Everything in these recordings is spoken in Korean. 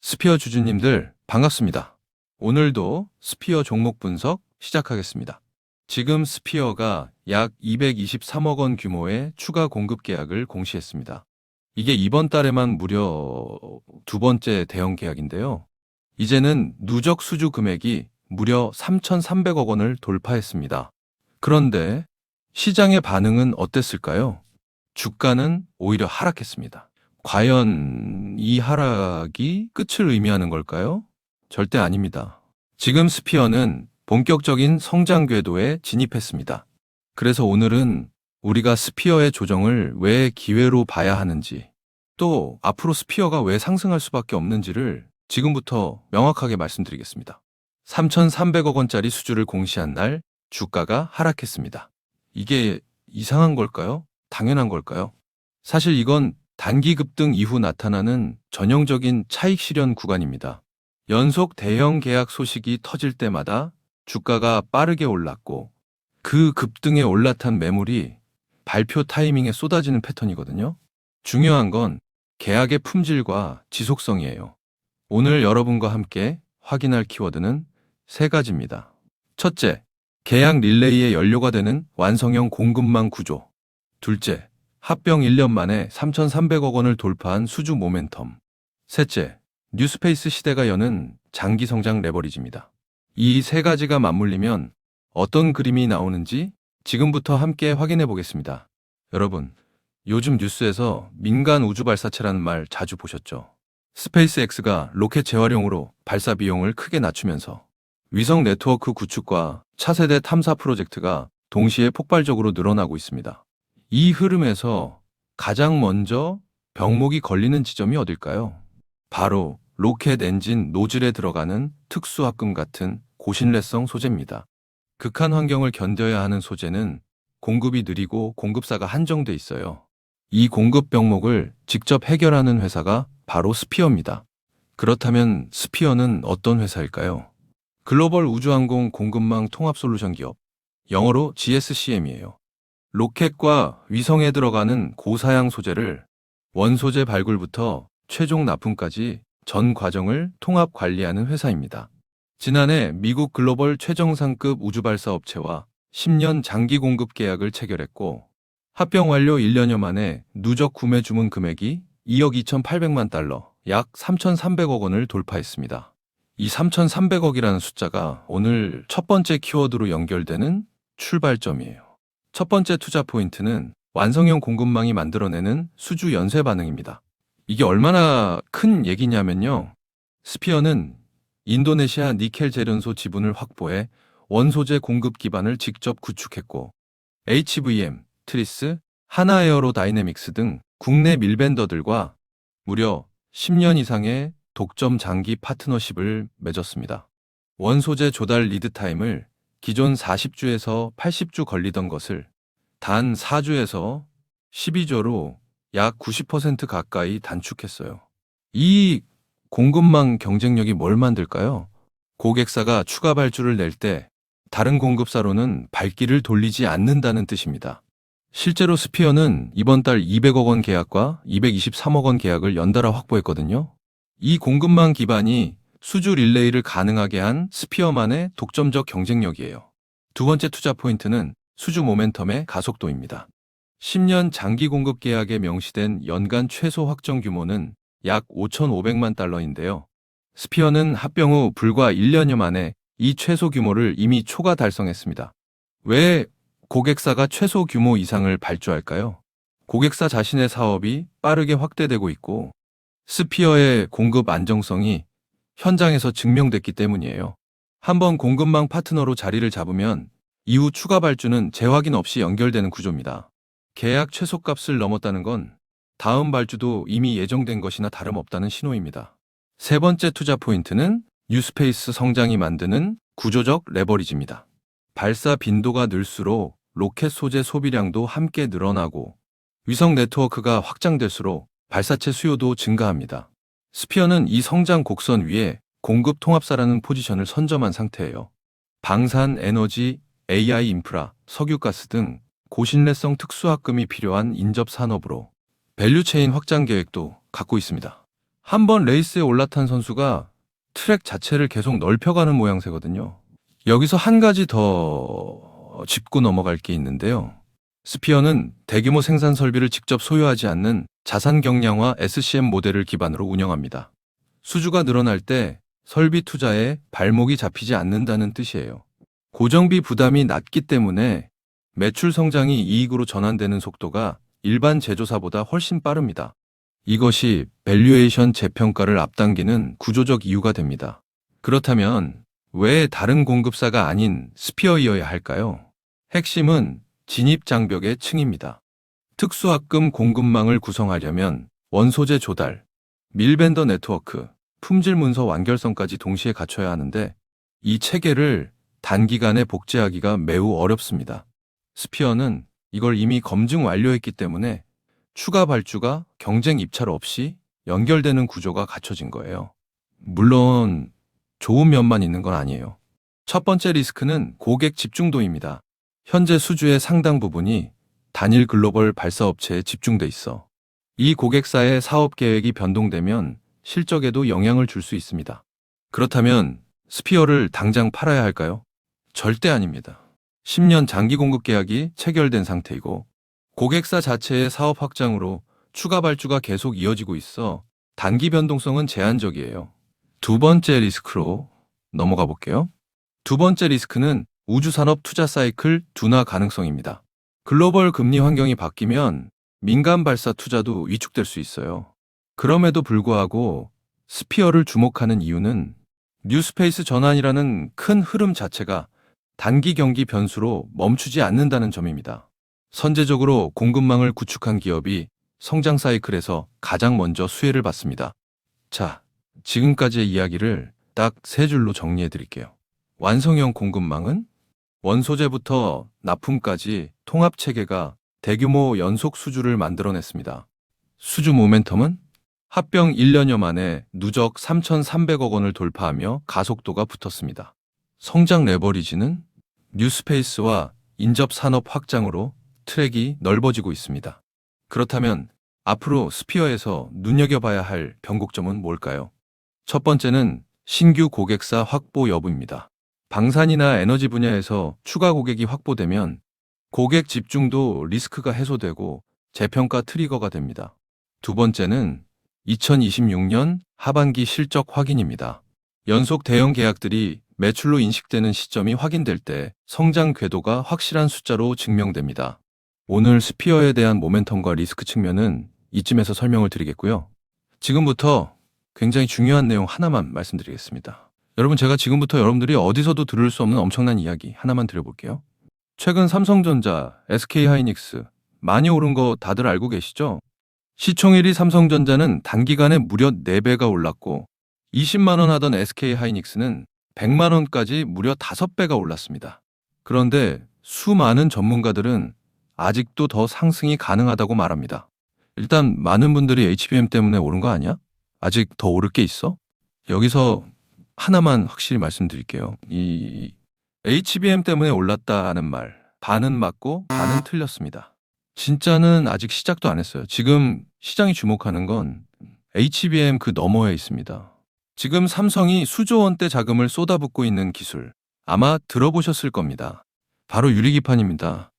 스피어 주주님들 반갑습니다. 오늘도 스피어 종목 분석 시작하겠습니다. 지금 스피어가 약 223억 원 규모의 추가 공급 계약을 공시했습니다. 이게 이번 달에만 무려 두 번째 대형 계약인데요. 이제는 누적 수주 금액이 무려 3,300억 원을 돌파했습니다. 그런데 시장의 반응은 어땠을까요? 주가는 오히려 하락했습니다. 과연 이 하락이 끝을 의미하는 걸까요? 절대 아닙니다. 지금 스피어는 본격적인 성장 궤도에 진입했습니다. 그래서 오늘은 우리가 스피어의 조정을 왜 기회로 봐야 하는지, 또 앞으로 스피어가 왜 상승할 수밖에 없는지를 지금부터 명확하게 말씀드리겠습니다. 3,300억 원짜리 수주를 공시한 날 주가가 하락했습니다. 이게 이상한 걸까요? 당연한 걸까요? 사실 이건 단기 급등 이후 나타나는 전형적인 차익 실현 구간입니다. 연속 대형 계약 소식이 터질 때마다 주가가 빠르게 올랐고 그 급등에 올라탄 매물이 발표 타이밍에 쏟아지는 패턴이거든요. 중요한 건 계약의 품질과 지속성이에요. 오늘 여러분과 함께 확인할 키워드는 세 가지입니다. 첫째, 계약 릴레이의 연료가 되는 완성형 공급망 구조. 둘째, 합병 1년 만에 3,300억 원을 돌파한 수주 모멘텀. 셋째, 뉴스페이스 시대가 여는 장기 성장 레버리지입니다. 이 세 가지가 맞물리면 어떤 그림이 나오는지 지금부터 함께 확인해 보겠습니다. 여러분, 요즘 뉴스에서 민간 우주 발사체라는 말 자주 보셨죠? 스페이스X가 로켓 재활용으로 발사 비용을 크게 낮추면서 위성 네트워크 구축과 차세대 탐사 프로젝트가 동시에 폭발적으로 늘어나고 있습니다. 이 흐름에서 가장 먼저 병목이 걸리는 지점이 어딜까요? 바로 로켓 엔진 노즐에 들어가는 특수합금 같은 고신뢰성 소재입니다. 극한 환경을 견뎌야 하는 소재는 공급이 느리고 공급사가 한정돼 있어요. 이 공급 병목을 직접 해결하는 회사가 바로 스피어입니다. 그렇다면 스피어는 어떤 회사일까요? 글로벌 우주항공 공급망 통합 솔루션 기업, 영어로 GSCM이에요. 로켓과 위성에 들어가는 고사양 소재를 원소재 발굴부터 최종 납품까지 전 과정을 통합 관리하는 회사입니다. 지난해 미국 글로벌 최정상급 우주발사 업체와 10년 장기 공급 계약을 체결했고 합병 완료 1년여 만에 누적 구매 주문 금액이 2억 2,800만 달러, 약 3,300억 원을 돌파했습니다. 이 3,300억이라는 숫자가 오늘 첫 번째 키워드로 연결되는 출발점이에요. 첫 번째 투자 포인트는 완성형 공급망이 만들어내는 수주 연쇄 반응입니다. 이게 얼마나 큰 얘기냐면요. 스피어는 인도네시아 니켈 제련소 지분을 확보해 원소재 공급 기반을 직접 구축했고 HVM, 트리스, 하나에어로다이내믹스 등 국내 밀벤더들과 무려 10년 이상의 독점 장기 파트너십을 맺었습니다. 원소재 조달 리드 타임을 기존 40주에서 80주 걸리던 것을 단 4주에서 12주로 약 90% 가까이 단축했어요. 이 공급망 경쟁력이 뭘 만들까요? 고객사가 추가 발주를 낼 때 다른 공급사로는 발길을 돌리지 않는다는 뜻입니다. 실제로 스피어는 이번 달 200억 원 계약과 223억 원 계약을 연달아 확보했거든요. 이 공급망 기반이 수주 릴레이를 가능하게 한 스피어만의 독점적 경쟁력이에요. 두 번째 투자 포인트는 수주 모멘텀의 가속도입니다. 10년 장기 공급 계약에 명시된 연간 최소 확정 규모는 약 5,500만 달러인데요. 스피어는 합병 후 불과 1년여 만에 이 최소 규모를 이미 초과 달성했습니다. 왜 고객사가 최소 규모 이상을 발주할까요? 고객사 자신의 사업이 빠르게 확대되고 있고 스피어의 공급 안정성이 현장에서 증명됐기 때문이에요. 한번 공급망 파트너로 자리를 잡으면 이후 추가 발주는 재확인 없이 연결되는 구조입니다. 계약 최소값을 넘었다는 건 다음 발주도 이미 예정된 것이나 다름없다는 신호입니다. 세 번째 투자 포인트는 뉴스페이스 성장이 만드는 구조적 레버리지입니다. 발사 빈도가 늘수록 로켓 소재 소비량도 함께 늘어나고 위성 네트워크가 확장될수록 발사체 수요도 증가합니다. 스피어는 이 성장 곡선 위에 공급 통합사라는 포지션을 선점한 상태예요. 방산, 에너지, AI 인프라, 석유가스 등 고신뢰성 특수합금이 필요한 인접 산업으로 밸류체인 확장 계획도 갖고 있습니다. 한번 레이스에 올라탄 선수가 트랙 자체를 계속 넓혀가는 모양새거든요. 여기서 한 가지 더 짚고 넘어갈 게 있는데요. 스피어는 대규모 생산 설비를 직접 소유하지 않는 자산 경량화 SCM 모델을 기반으로 운영합니다. 수주가 늘어날 때 설비 투자에 발목이 잡히지 않는다는 뜻이에요. 고정비 부담이 낮기 때문에 매출 성장이 이익으로 전환되는 속도가 일반 제조사보다 훨씬 빠릅니다. 이것이 밸류에이션 재평가를 앞당기는 구조적 이유가 됩니다. 그렇다면 왜 다른 공급사가 아닌 스피어이어야 할까요? 핵심은 진입장벽의 층입니다. 특수합금 공급망을 구성하려면 원소재 조달, 밀벤더 네트워크, 품질 문서 완결성까지 동시에 갖춰야 하는데 이 체계를 단기간에 복제하기가 매우 어렵습니다. 스피어는 이걸 이미 검증 완료했기 때문에 추가 발주가 경쟁 입찰 없이 연결되는 구조가 갖춰진 거예요. 물론 좋은 면만 있는 건 아니에요. 첫 번째 리스크는 고객 집중도입니다. 현재 수주의 상당 부분이 단일 글로벌 발사업체에 집중돼 있어. 이 고객사의 사업 계획이 변동되면 실적에도 영향을 줄 수 있습니다. 그렇다면 스피어를 당장 팔아야 할까요? 절대 아닙니다. 10년 장기 공급 계약이 체결된 상태이고 고객사 자체의 사업 확장으로 추가 발주가 계속 이어지고 있어 단기 변동성은 제한적이에요. 두 번째 리스크로 넘어가 볼게요. 두 번째 리스크는 우주산업 투자 사이클 둔화 가능성입니다. 글로벌 금리 환경이 바뀌면 민간 발사 투자도 위축될 수 있어요. 그럼에도 불구하고 스피어를 주목하는 이유는 뉴스페이스 전환이라는 큰 흐름 자체가 단기 경기 변수로 멈추지 않는다는 점입니다. 선제적으로 공급망을 구축한 기업이 성장 사이클에서 가장 먼저 수혜를 받습니다. 자, 지금까지의 이야기를 딱 세 줄로 정리해 드릴게요. 완성형 공급망은 원소재부터 납품까지 통합체계가 대규모 연속 수주를 만들어냈습니다. 수주 모멘텀은 합병 1년여 만에 누적 3,300억 원을 돌파하며 가속도가 붙었습니다. 성장 레버리지는 뉴스페이스와 인접 산업 확장으로 트랙이 넓어지고 있습니다. 그렇다면 앞으로 스피어에서 눈여겨봐야 할 변곡점은 뭘까요? 첫 번째는 신규 고객사 확보 여부입니다. 방산이나 에너지 분야에서 추가 고객이 확보되면 고객 집중도 리스크가 해소되고 재평가 트리거가 됩니다. 두 번째는 2026년 하반기 실적 확인입니다. 연속 대형 계약들이 매출로 인식되는 시점이 확인될 때 성장 궤도가 확실한 숫자로 증명됩니다. 오늘 스피어에 대한 모멘텀과 리스크 측면은 이쯤에서 설명을 드리겠고요. 지금부터 굉장히 중요한 내용 하나만 말씀드리겠습니다. 여러분, 제가 지금부터 여러분들이 어디서도 들을 수 없는 엄청난 이야기 하나만 드려볼게요. 최근 삼성전자, SK하이닉스 많이 오른 거 다들 알고 계시죠? 시총일위 삼성전자는 단기간에 무려 4배가 올랐고 20만 원 하던 SK하이닉스는 100만 원까지 무려 5배가 올랐습니다. 그런데 수많은 전문가들은 아직도 더 상승이 가능하다고 말합니다. 일단 많은 분들이 HBM 때문에 오른 거 아니야? 아직 더 오를 게 있어? 여기서 하나만 확실히 말씀드릴게요. 이 HBM 때문에 올랐다는 말, 반은 맞고 반은 틀렸습니다. 진짜는 아직 시작도 안 했어요. 지금 시장이 주목하는 건 HBM 그 너머에 있습니다. 지금 삼성이 수조 원대 자금을 쏟아붓고 있는 기술, 아마 들어보셨을 겁니다. 바로 유리기판입니다.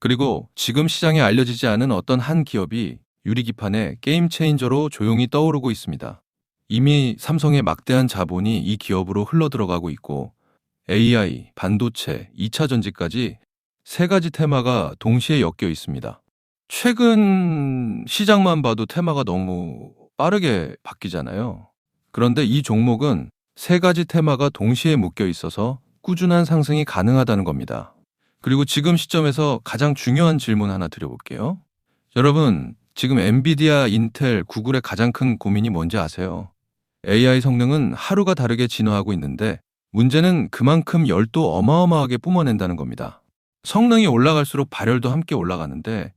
그리고 지금 시장에 알려지지 않은 어떤 한 기업이 유리기판의 게임 체인저로 조용히 떠오르고 있습니다. 이미 삼성의 막대한 자본이 이 기업으로 흘러들어가고 있고 AI, 반도체, 2차 전지까지 세 가지 테마가 동시에 엮여 있습니다. 최근 시장만 봐도 테마가 너무 빠르게 바뀌잖아요. 그런데 이 종목은 세 가지 테마가 동시에 묶여 있어서 꾸준한 상승이 가능하다는 겁니다. 그리고 지금 시점에서 가장 중요한 질문 하나 드려볼게요. 여러분, 지금 엔비디아, 인텔, 구글의 가장 큰 고민이 뭔지 아세요? AI 성능은 하루가 다르게 진화하고 있는데 문제는 그만큼 열도 어마어마하게 뿜어낸다는 겁니다. 성능이 올라갈수록 발열도 함께 올라가는데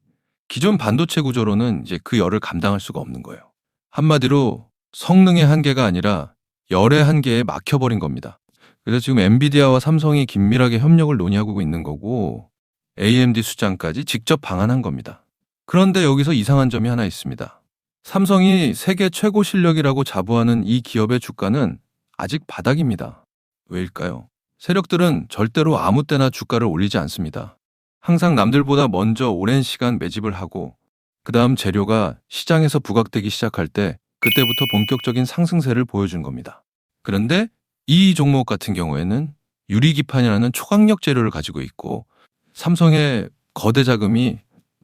기존 반도체 구조로는 이제 그 열을 감당할 수가 없는 거예요. 한마디로 성능의 한계가 아니라 열의 한계에 막혀버린 겁니다. 그래서 지금 엔비디아와 삼성이 긴밀하게 협력을 논의하고 있는 거고 AMD 수장까지 직접 방한한 겁니다. 그런데 여기서 이상한 점이 하나 있습니다. 삼성이 세계 최고 실력이라고 자부하는 이 기업의 주가는 아직 바닥입니다. 왜일까요? 세력들은 절대로 아무 때나 주가를 올리지 않습니다. 항상 남들보다 먼저 오랜 시간 매집을 하고 그 다음 재료가 시장에서 부각되기 시작할 때 그때부터 본격적인 상승세를 보여준 겁니다. 그런데 이 종목 같은 경우에는 유리기판이라는 초강력 재료를 가지고 있고 삼성의 거대 자금이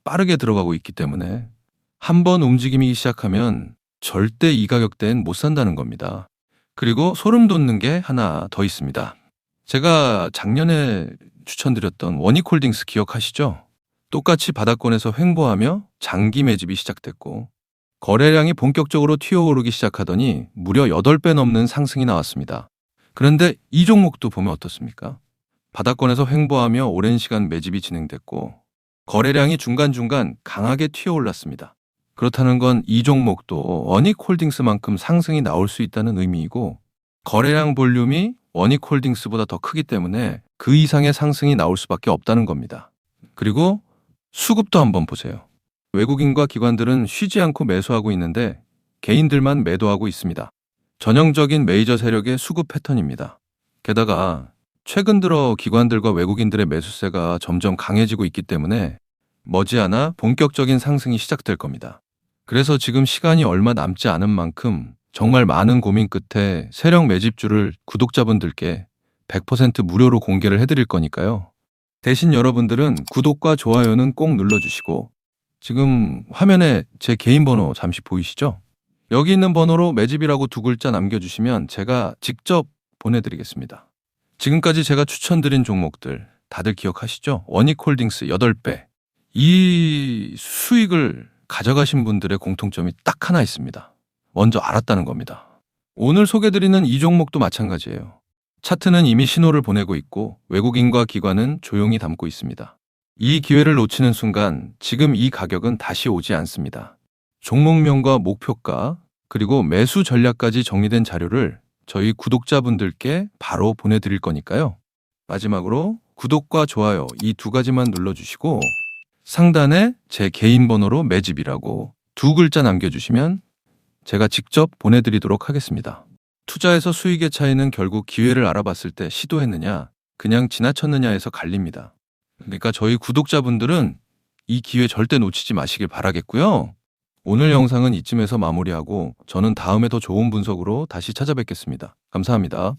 빠르게 들어가고 있기 때문에 한번 움직임이 시작하면 절대 이 가격대엔 못 산다는 겁니다. 그리고 소름 돋는 게 하나 더 있습니다. 제가 작년에 추천드렸던 원익홀딩스 기억하시죠? 똑같이 바닥권에서 횡보하며 장기 매집이 시작됐고 거래량이 본격적으로 튀어오르기 시작하더니 무려 8배 넘는 상승이 나왔습니다. 그런데 이 종목도 보면 어떻습니까? 바닥권에서 횡보하며 오랜 시간 매집이 진행됐고 거래량이 중간중간 강하게 튀어올랐습니다. 그렇다는 건 이 종목도 원익홀딩스만큼 상승이 나올 수 있다는 의미이고 거래량 볼륨이 원익홀딩스보다 더 크기 때문에 그 이상의 상승이 나올 수밖에 없다는 겁니다. 그리고 수급도 한번 보세요. 외국인과 기관들은 쉬지 않고 매수하고 있는데 개인들만 매도하고 있습니다. 전형적인 메이저 세력의 수급 패턴입니다. 게다가 최근 들어 기관들과 외국인들의 매수세가 점점 강해지고 있기 때문에 머지않아 본격적인 상승이 시작될 겁니다. 그래서 지금 시간이 얼마 남지 않은 만큼 정말 많은 고민 끝에 세력 매집주를 구독자분들께 100% 무료로 공개를 해드릴 거니까요. 대신 여러분들은 구독과 좋아요는 꼭 눌러주시고 지금 화면에 제 개인 번호 잠시 보이시죠? 여기 있는 번호로 매집이라고 2글자 남겨주시면 제가 직접 보내드리겠습니다. 지금까지 제가 추천드린 종목들 다들 기억하시죠? 원익홀딩스 8배. 이 수익을 가져가신 분들의 공통점이 딱 하나 있습니다. 먼저 알았다는 겁니다. 오늘 소개드리는 이 종목도 마찬가지예요. 차트는 이미 신호를 보내고 있고 외국인과 기관은 조용히 담고 있습니다. 이 기회를 놓치는 순간 지금 이 가격은 다시 오지 않습니다. 종목명과 목표가 그리고 매수 전략까지 정리된 자료를 저희 구독자분들께 바로 보내드릴 거니까요. 마지막으로 구독과 좋아요 이 2가지만 눌러주시고 상단에 제 개인 번호로 매집이라고 2글자 남겨주시면 제가 직접 보내드리도록 하겠습니다. 투자에서 수익의 차이는 결국 기회를 알아봤을 때 시도했느냐, 그냥 지나쳤느냐에서 갈립니다. 그러니까 저희 구독자분들은 이 기회 절대 놓치지 마시길 바라겠고요. 오늘 영상은 이쯤에서 마무리하고 저는 다음에 더 좋은 분석으로 다시 찾아뵙겠습니다. 감사합니다.